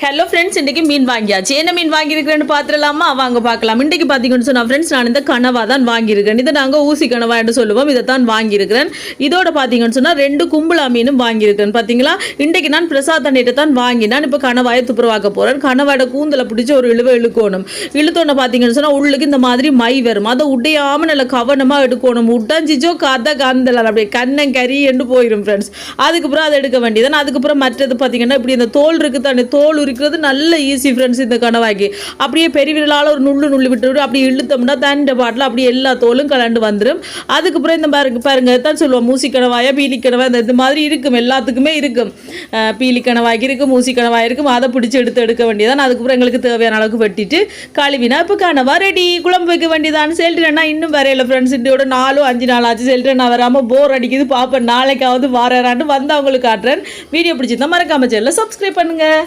Hello friends, இன்றைக்கி மீன் வாங்கியாச்சு. என்ன மீன் வாங்கியிருக்கிறேன்னு பார்த்துடலாமா? வாங்க பார்க்கலாம். இன்றைக்கி பார்த்தீங்கன்னு சொன்னால் ஃப்ரெண்ட்ஸ், நான் இந்த கனவா தான் வாங்கியிருக்கிறேன். இதை நாங்கள் ஊசி கனவா என்று சொல்லுவோம். இதை தான் வாங்கியிருக்கிறேன். இதோட பார்த்தீங்கன்னு சொன்னால் 2 கும்பலா மீனும் வாங்கியிருக்கிறேன். பார்த்தீங்களா, இன்றைக்கி நான் பிரசாத் அண்ணிட்ட தான் வாங்கினேன். இப்போ கனவாயை துப்புரவாக்க போகிறேன். கனவாயோட கூந்தலை பிடிச்சி ஒரு இழுக்கணும். இழுத்தோன்னு பார்த்தீங்கன்னு சொன்னால் உள்ளுக்கு இந்த மாதிரி மை வரும். அதை உடையாமல் நல்லா கவனமாக எடுக்கணும். உடஞ்சிச்சோ கதை காந்தல அப்படியே கண்ணன் கறி என்று போயிடும் ஃப்ரெண்ட்ஸ். அதுக்கப்புறம் அதை எடுக்க வேண்டியதான். அதுக்கப்புறம் மற்றது பார்த்தீங்கன்னா இப்படி இந்த தோல் இருக்குது தானே, தோல் இருக்கிறது நல்ல ஈஸி ஃப்ரெண்ட்ஸ். இந்த கனவாய்க்கு அப்படியே பெரியவிரலால் ஒரு நுள்ளு விட்டு அப்படி இழுத்தோம்னா தண்ட பாட்டில் அப்படியே எல்லா தோலும் கலண்டு வந்துடும். அதுக்கப்புறம் இந்த பாருங்க தான் சொல்லுவோம், மூசி கனவாயா பீலி கனவா இந்த மாதிரி இருக்கும். எல்லாத்துக்குமே இருக்கும். பீலி கனவாய்க்கு இருக்கும், மூசி கனவாய் இருக்கும். அதை பிடிச்சி எடுக்க வேண்டியதான். அதுக்கப்புறம் எங்களுக்கு தேவையான அளவுக்கு வெட்டிட்டு கழுவினா இப்போ கனவா ரெடி. குழம்பு வைக்க வேண்டியதான். செல்றேன்னா இன்னும் வரையில ஃப்ரெண்ட்ஸ். இதோட 4-5 நாள் ஆச்சு. செல்றேன் நான் வராமல் போர் அடிக்குது. பார்ப்பேன் நாளைக்காவது வாரான்னு வந்து அவங்களுக்கு காட்டுறேன். வீடியோ பிடிச்சிருந்தா மறக்காம சேனலை சப்ஸ்கிரைப் பண்ணுங்க.